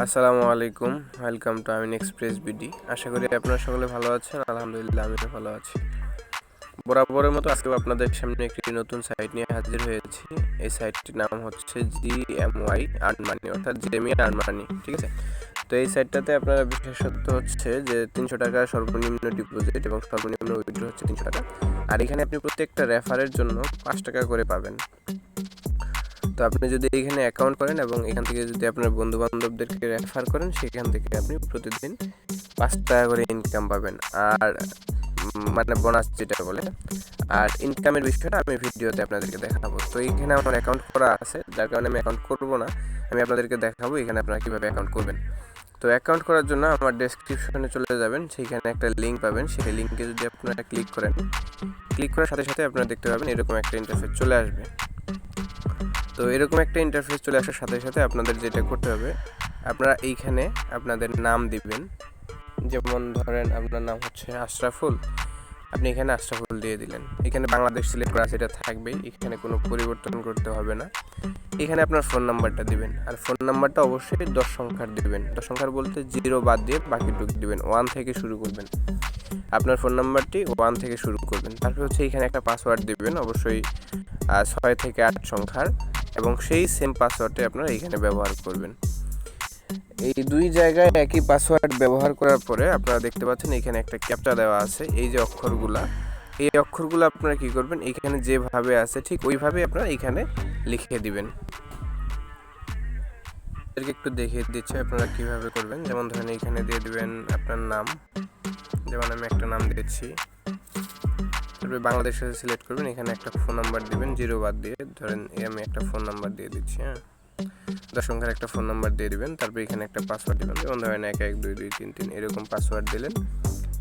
আসসালামু আলাইকুম, welcome to Amin express BD. আশা করি আপনারা সকলে ভালো আছেন। আলহামদুলিল্লাহ আমিও ভালো আছি। বরাবরের মতো আজকেও আপনাদের সামনে একটি নতুন সাইট নিয়ে হাজির হয়েছি। এই সাইটটির নাম হচ্ছে JMY আর্ন মানি, অর্থাৎ জেমি আর্ন মানি। ঠিক আছে, তো এই সাইটটাতে আপনারা বিশেষত্ব হচ্ছে যে 300 টাকা সর্বনিম্ন ডিপোজিট এবং সর্বনিম্ন উইথড্র হচ্ছে 300 টাকা। আর এখানে আপনি প্রত্যেকটা রেফারের জন্য 5 টাকা করে পাবেন। তো আপনি যদি এখানে অ্যাকাউন্ট করেন এবং এখান থেকে যদি আপনার বন্ধু বান্ধবদেরকে রেফার করেন, সেখান থেকে আপনি প্রতিদিন 5 টাকা করে ইনকাম পাবেন। আর মানে বোনাস যেটা বলে। আর ইনকামের বিষয়টা আমি ভিডিওতে আপনাদেরকে দেখাবো। তো এইখানে আমার অ্যাকাউন্ট করা আছে, যার কারণে আমি অ্যাকাউন্ট করব না, আমি আপনাদেরকে দেখাবো এখানে আপনারা কীভাবে অ্যাকাউন্ট করবেন। তো অ্যাকাউন্ট করার জন্য আমার ডেসক্রিপশনে চলে যাবেন, সেইখানে একটা লিঙ্ক পাবেন। সেই লিঙ্কে যদি আপনারা ক্লিক করার সাথে সাথে আপনারা দেখতে পাবেন এরকম একটা ইন্টারফেস চলে আসবে। তো এরকম একটা ইন্টারফেস চলে আসার সাথে সাথে আপনাদের যেটা করতে হবে, আপনারা এইখানে আপনাদের নাম দিবেন। যেমন ধরেন আপনার নাম হচ্ছে আশরাফুল, আপনি এখানে আশরাফুল দিয়ে দিলেন। এখানে বাংলাদেশ সিলেক্ট করা সেটা থাকবেই, এখানে কোনো পরিবর্তন করতে হবে না। এখানে আপনার ফোন নাম্বারটা দিবেন, আর ফোন নাম্বারটা অবশ্যই 10 সংখ্যার দিবেন। 10 সংখ্যার বলতে 0 বাদ দিয়ে বাকিটুকু দিবেন, 1 থেকে শুরু করবেন। আপনার ফোন নাম্বারটি 1 থেকে শুরু করবেন। তারপর হচ্ছে এখানে একটা পাসওয়ার্ড দিবেন, অবশ্যই 6 থেকে 8 সংখ্যার, এবং সেই সেম পাসওয়ার্ডটি আপনারা এখানে ব্যবহার করবেন। এই দুই জায়গায় একই পাসওয়ার্ড ব্যবহার করার পরে আপনারা দেখতে পাচ্ছেন এখানে একটা ক্যাপচা দেওয়া আছে। এই যে অক্ষরগুলা, এই অক্ষরগুলো আপনারা কি করবেন, এখানে যেভাবে আছে ঠিক ওইভাবে আপনারা এখানে লিখে দিবেন। একটু দেখিয়ে দিচ্ছি আপনারা কিভাবে করবেন। যেমন ধরেন এখানে দিয়ে দিবেন আপনার নাম, যেমন আমি একটা নাম দিচ্ছি। তারপরে বাংলাদেশ সিলেক্ট করবেন, এখানে একটা ফোন নাম্বার দিবেন 0 বাদ দিয়ে। ধরেন আমি একটা ফোন নাম্বার দিয়ে দিচ্ছি, 10 সংখ্যার একটা ফোন নাম্বার দিয়ে দিবেন। তারপরে এখানে একটা পাসওয়ার্ড দিবেন, যেমন ধরেন 112223 এরকম পাসওয়ার্ড দিলেন।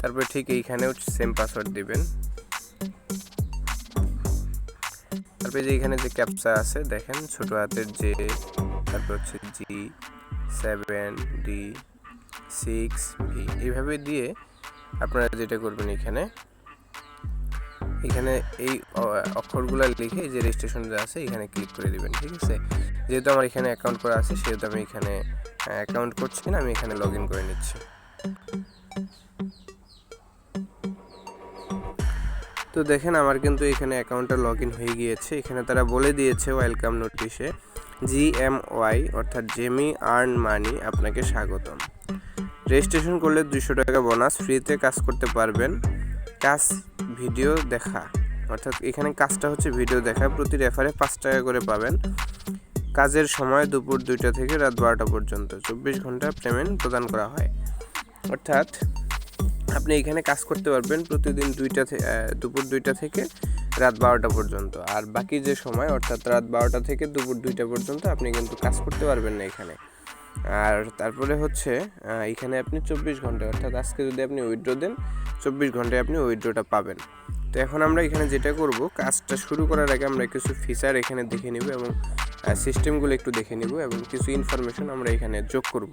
তারপরে ঠিক এইখানেও সেম পাসওয়ার্ড দিবেন। তারপরে যে এখানে যে ক্যাপচা আছে দেখেন, ছোট হাতের J, তারপর হচ্ছে G7D6V, এইভাবে দিয়ে আপনারা যেটা করবেন, এখানে এই অক্ষরগুলো লিখে যে রেজিস্ট্রেশন যে আছে এখানে ক্লিক করে দিবেন। ঠিক আছে, যেহেতু আমার এখানে অ্যাকাউন্ট করা আছে সেহেতু আমি এখানে অ্যাকাউন্ট করছি না, আমি এখানে লগ ইন করে নিচ্ছি। তো দেখেন আমার কিন্তু এখানে অ্যাকাউন্টটা লগ ইন হয়ে গিয়েছে। এখানে তারা বলে দিয়েছে ওয়েলকাম নোটিশে, JMY অর্থাৎ জেমি আর্ন মানি আপনাকে স্বাগতম। রেজিস্ট্রেশন করলে 200 টাকা বোনাস, ফ্রিতে কাজ করতে পারবেন। কাজ ভিডিও দেখা, অর্থাৎ এখানে কাজটা হচ্ছে ভিডিও দেখা। প্রতি রেফারে 5 টাকা করে পাবেন। কাজের সময় দুপুর 2টা থেকে রাত 12টা পর্যন্ত, 24 ঘন্টা পেমেন্ট প্রদান করা হয়। অর্থাৎ আপনি এখানে কাজ করতে পারবেন প্রতিদিন দুপুর 2টা থেকে রাত 12টা পর্যন্ত। আর বাকি যে সময়, অর্থাৎ রাত 12টা থেকে দুপুর 2টা পর্যন্ত আপনি কিন্তু কাজ করতে পারবেন না এখানে। আর তারপরে হচ্ছে এখানে আপনি 24 ঘন্টা, অর্থাৎ আজকে যদি আপনি উইথড্র দেন 24 ঘন্টায় আপনি উইথড্রটা পাবেন। তো এখন আমরা এখানে যেটা করব, কাজটা শুরু করার আগে আমরা কিছু ফিচার এখানে দেখে নিব এবং সিস্টেমগুলো একটু দেখে নিব এবং কিছু ইনফরমেশন আমরা এখানে যোগ করব।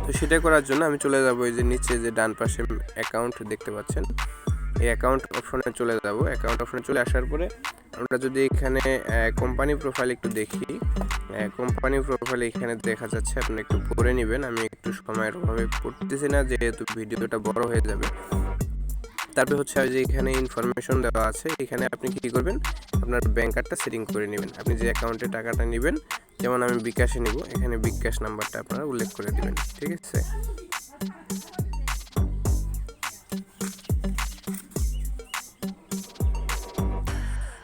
তো সেটা করার জন্য আমি চলে যাব এই যে নিচে যে ডান পাশে অ্যাকাউন্ট দেখতে পাচ্ছেন, এই অ্যাকাউন্ট অপশনে চলে যাব। অ্যাকাউন্ট অপশনে চলে আসার পরে আমরা যদি এখানে কোম্পানি প্রোফাইল একটু দেখি, কোম্পানি প্রোফাইল এখানে দেখা যাচ্ছে, আপনি একটু পড়ে নেবেন। আমি একটু সময়ের অভাবে পড়তেছি না, যেহেতু ভিডিওটা বড় হয়ে যাবে। তারপরে হচ্ছে যে এখানে ইনফরমেশন দেওয়া আছে, এখানে আপনি কী করবেন, আপনার ব্যাংক কার্ডটা সেটিং করে নেবেন। আপনি যে অ্যাকাউন্টে টাকাটা নেবেন, যেমন আমি বিকাশে নিব, এখানে বিকাশ নাম্বারটা আপনারা উল্লেখ করে দেবেন। ঠিক আছে,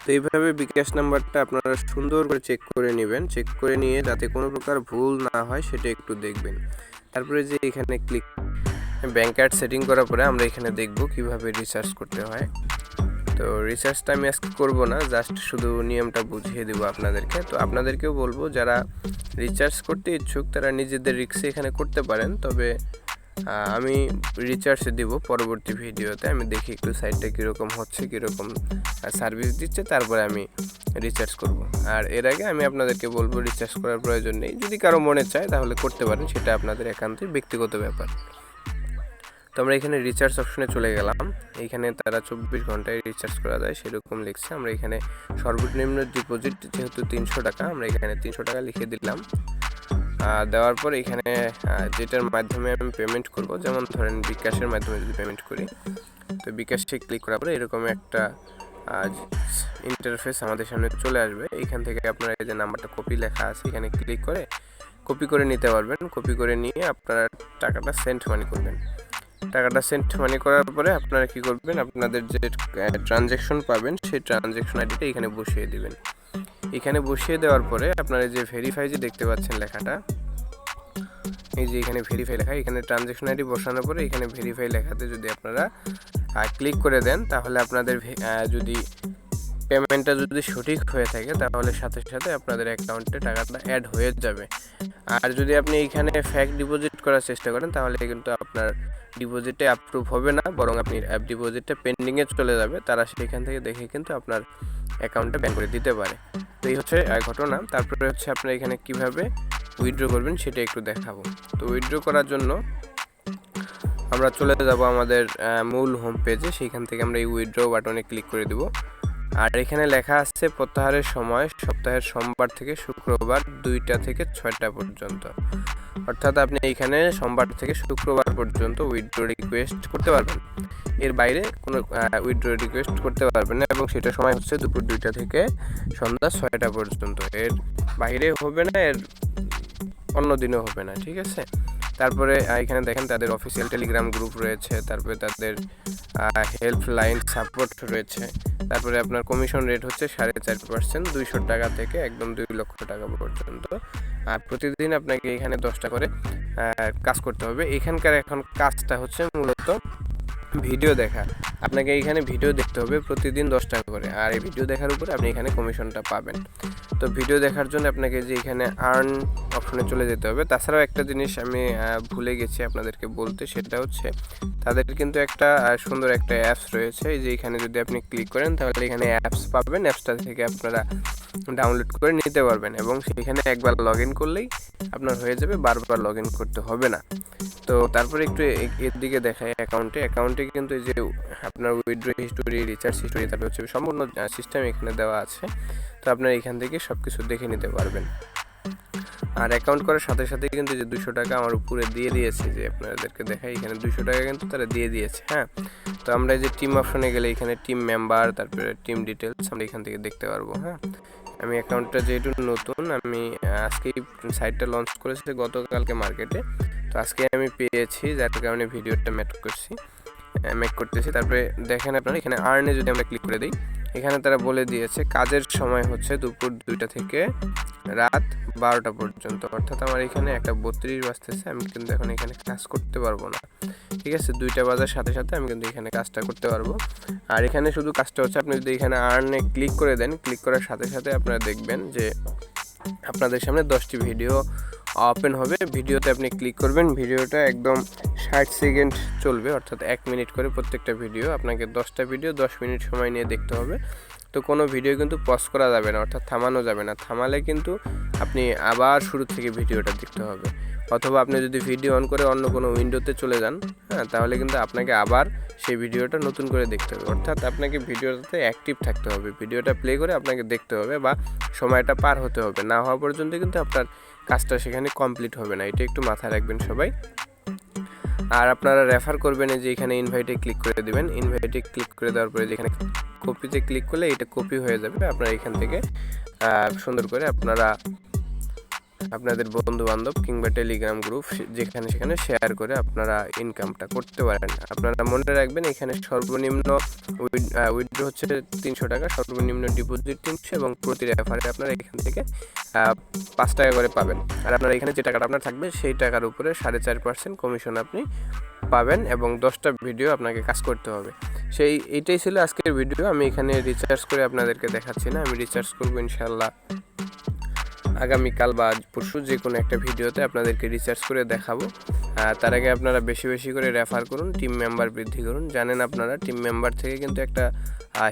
তো এইভাবে বিকাশ নাম্বারটা আপনারা সুন্দর করে চেক করে নেবেন। চেক করে নিয়ে যাতে কোনো প্রকার ভুল না হয় সেটা একটু দেখবেন। তারপরে যে এখানে ব্যাংক কার্ড সেটিং করার পরে আমরা এখানে দেখব কিভাবে রিচার্জ করতে হয়। তো রিচার্জটা আমি আজকে করব না, জাস্ট শুধু নিয়মটা বুঝিয়ে দেবো আপনাদেরকে। তো আপনাদেরকেও বলবো যারা রিচার্জ করতে ইচ্ছুক তারা নিজেদের রিস্কে এখানে করতে পারেন, তবে আমি রিচার্জ দিব পরবর্তী ভিডিওতে। আমি দেখি একটু সাইটটা কীরকম হচ্ছে, কীরকম সার্ভিস দিচ্ছে, তারপরে আমি রিচার্জ করব। আর এর আগে আমি আপনাদেরকে বলবো রিচার্জ করার প্রয়োজন নেই। যদি কারো মনে চায় তাহলে করতে পারেন, সেটা আপনাদের একান্তই ব্যক্তিগত ব্যাপার। তো আমরা এখানে রিচার্জ অপশনে চলে গেলাম। এইখানে তারা 24 ঘন্টায় রিচার্জ করা যায় সেরকম লিখছে। আমরা এখানে সর্বনিম্ন ডিপোজিট যেহেতু 300 টাকা, আমরা এখানে 300 টাকা লিখে দিলাম। দেওয়ার পর এখানে যেটার মাধ্যমে আমি পেমেন্ট করব, যেমন ধরেন বিকাশের মাধ্যমে যদি পেমেন্ট করি, তো বিকাশে ক্লিক করার পরে এরকম একটা ইন্টারফেস আমাদের সামনে চলে আসবে। এখান থেকে আপনারা এই যে নাম্বারটা কপি লেখা আছে এখানে ক্লিক করে কপি করে নিতে পারবেন। কপি করে নিয়ে আপনারা টাকাটা সেন্ড মানি করবেন। টাকাটা সেন্ড মানি করার পরে আপনারা কি করবেন, আপনাদের যে ট্রানজ্যাকশন পাবেন সেই ট্রানজ্যাকশন আইডিটা এখানে বসিয়ে দিবেন। এখানে বসিয়ে দেওয়ার পরে আপনারা যে ভেরিফাই যে দেখতে পাচ্ছেন লেখাটা, এই যে এখানে ভেরিফাই লেখা, এখানে ট্রানজ্যাকশন আইডি বসানোর পরে এখানে ভেরিফাই লেখাতে যদি আপনারা ক্লিক করে দেন, তাহলে আপনাদের যদি পেমেন্টটা যদি সঠিক হয়ে থাকে তাহলে সাথে সাথে আপনাদের অ্যাকাউন্টে টাকাটা অ্যাড হয়ে যাবে। আর যদি আপনি এইখানে ফ্যাক ডিপোজিট করার চেষ্টা করেন তাহলে কিন্তু আপনার ডিপোজিটে অ্যাপ্রুভ হবে না, বরং আপনি ডিপোজিটটা পেন্ডিংয়ে চলে যাবে। তারা সেখান থেকে দেখে কিন্তু আপনার অ্যাকাউন্টে ব্যান করে দিতে পারে। তো এই হচ্ছে ঘটনা। তারপরে হচ্ছে আপনারা এখানে কিভাবে উইথড্র করবেন সেটা একটু দেখাবো। তো উইথড্র করার জন্য আমরা চলে যাব আমাদের মূল হোম পেজে। সেইখান থেকে আমরা এই উইথড্র বাটনে ক্লিক করে দেব। আর এখানে লেখা আছে প্রত্যাহারের সময় সপ্তাহের সোমবার থেকে শুক্রবার 2টা থেকে 6টা পর্যন্ত। অর্থাৎ আপনি এইখানে সোমবার থেকে শুক্রবার পর্যন্ত উইথড্র রিকোয়েস্ট করতে পারবেন। এর বাইরে কোনো উইথড্র রিকোয়েস্ট করতে পারবেন না, এবং সেটা সময় হচ্ছে দুপুর 2টা থেকে সন্ধ্যা 6টা পর্যন্ত। এর বাইরে হবে না, এর অন্য দিনও হবে না, ঠিক আছে। তারপরে এখানে দেখেন তাদের অফিসিয়াল টেলিগ্রাম গ্রুপ রয়েছে, তারপরে তাদের হেল্পলাইন সাপোর্ট রয়েছে। তারপরে আপনার কমিশন রেট হচ্ছে 4.5%, 200 টাকা থেকে একদম 2 লক্ষ টাকা পর্যন্ত। আর প্রতিদিন আপনাকে এখানে 10টা করে কাজ করতে হবে। এখানকার এখন কাজটা হচ্ছে মূলত ভিডিও দেখা। আপনাকে এখানে ভিডিও দেখতে হবে প্রতিদিন 10 টাকা করে, আর এই ভিডিও দেখার উপরে আপনি এখানে কমিশনটা পাবেন। তো ভিডিও দেখার জন্য আপনাকে যে এখানে আর্ন অপশনে চলে যেতে হবে। তাছাড়াও একটা জিনিস আমি ভুলে গেছি আপনাদেরকে বলতে, সেটা হচ্ছে তাদের কিন্তু একটা সুন্দর একটা অ্যাপস রয়েছে। এই যে এখানে যদি আপনি ক্লিক করেন তাহলে এখানে অ্যাপস পাবেন, অ্যাপসটা থেকে আপনারা ডাউনলোড করে নিতে পারবেন, এবং সেখানে একবার লগ ইন করলেই আপনার হয়ে যাবে, বারবার লগ ইন করতে হবে না। তো তারপরে একটু এর দিকে দেখায় অ্যাকাউন্টে কিন্তু এই যে আপনার উইথড্র হিস্টোরি, রিচার্জ হিস্টোরি, তারপরে হচ্ছে সম্পূর্ণ সিস্টেম এখানে দেওয়া আছে। তো আপনারা এখান থেকে সব কিছু দেখে নিতে পারবেন। আর অ্যাকাউন্ট করার সাথে সাথে কিন্তু যে 200 টাকা আমার উপরে দিয়ে দিয়েছে, যে আপনাদেরকে দেখাই এখানে 200 টাকা কিন্তু তারা দিয়ে দিয়েছে। হ্যাঁ, তো আমরা যে টিম অপশনে গেলে এখানে টিম মেম্বার, তারপরে টিম ডিটেলস আমরা এখান থেকে দেখতে পারবো। হ্যাঁ, আমি অ্যাকাউন্টটা যেহেতু নতুন, আমি আজকেই সাইটটা লঞ্চ করেছি গতকালকে মার্কেটে, তো আজকে আমি পেয়েছি, যার কারণে ভিডিওটা মেক করতেছি। তারপরে দেখেন আপনারা এখানে আর্নে যদি আমরা ক্লিক করে দিই, এখানে তারা বলে দিয়েছে কাজের সময় হচ্ছে দুপুর 2টা থেকে রাত 12টা পর্যন্ত। অর্থাৎ আমার এখানে 1:32 বাজতেছে, আমি কিন্তু এখন এখানে কাজ করতে পারবো না, ঠিক আছে। 2টা বাজার সাথে সাথে আমি কিন্তু এখানে কাজটা করতে পারবো। আর এখানে শুধু কাজটা হচ্ছে আপনি যদি এখানে আর্নে ক্লিক করে দেন, ক্লিক করার সাথে সাথে আপনারা দেখবেন যে আপনাদের সামনে 10টি ভিডিও ওপেন হবে। ভিডিওতে আপনি ক্লিক করবেন, ভিডিওটা একদম 60 সেকেন্ড চলবে, অর্থাৎ 1 মিনিট করে প্রত্যেকটা ভিডিও। আপনাকে 10টা ভিডিও 10 মিনিট সময় নিয়ে দেখতে হবে। তো কোনো ভিডিও কিন্তু পজ করা যাবে না, অর্থাৎ থামানো যাবে না। থামালে কিন্তু আপনি আবার শুরু থেকে ভিডিওটা দেখতে হবে। অথবা আপনি যদি ভিডিও অন করে অন্য কোনো উইন্ডোতে চলে যান, হ্যাঁ, তাহলে কিন্তু আপনাকে আবার সেই ভিডিওটা নতুন করে দেখতে হবে। অর্থাৎ আপনাকে ভিডিওটাতে অ্যাক্টিভ থাকতে হবে, ভিডিওটা প্লে করে আপনাকে দেখতে হবে, বা সময়টা পার হতে হবে। না হওয়া পর্যন্ত কিন্তু আপনার কাজটা সেখানে কমপ্লিট হবে না, এটা একটু মাথায় রাখবেন সবাই। আর আপনারা রেফার করবেন, যে এখানে ইনভাইটে ক্লিক করে দেবেন। ইনভাইটে ক্লিক করে দেওয়ার পরে যেখানে কপিতে ক্লিক করলে এটা কপি হয়ে যাবে। আপনারা এখান থেকে সুন্দর করে আপনারা আপনাদের বন্ধু বান্ধব কিংবা টেলিগ্রাম গ্রুপ যেখানে সেখানে শেয়ার করে আপনারা ইনকামটা করতে পারেন। আপনারা মনে রাখবেন এখানে সর্বনিম্ন উইথড্র হচ্ছে 300 টাকা, সর্বনিম্ন ডিপোজিট 300, এবং প্রতি রেফারে আপনারা এখান থেকে 5 টাকা করে পাবেন। আর আপনারা এখানে যে টাকাটা আপনার থাকবে সেই টাকার উপরে 4.5% কমিশন আপনি পাবেন, এবং 10টা ভিডিও আপনাকে কাজ করতে হবে। এইটাই ছিল আজকের ভিডিও। আমি এখানে রিচার্জ করে আপনাদেরকে দেখাচ্ছি না, আমি রিচার্জ করবো ইনশাল্লাহ আগামীকাল বা পরশু, যে কোনো একটা ভিডিওতে আপনাদেরকে রিচার্জ করে দেখাবো। তার আগে আপনারা বেশি বেশি করে রেফার করুন, টিম মেম্বার বৃদ্ধি করুন। জানেন আপনারা টিম মেম্বার থেকে কিন্তু একটা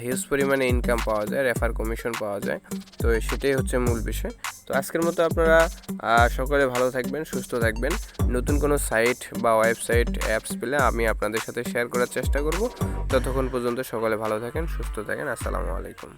হিউজ পরিমাণে ইনকাম পাওয়া যায়, রেফার কমিশন পাওয়া যায়। তো সেটাই হচ্ছে মূল বিষয়। তো আজকের মতো আপনারা সকলে ভালো থাকবেন, সুস্থ থাকবেন। নতুন কোনো সাইট বা ওয়েবসাইট অ্যাপস পেলে আমি আপনাদের সাথে শেয়ার করার চেষ্টা করব। ততক্ষণ পর্যন্ত সকলে ভালো থাকেন, সুস্থ থাকেন। আসসালামু আলাইকুম।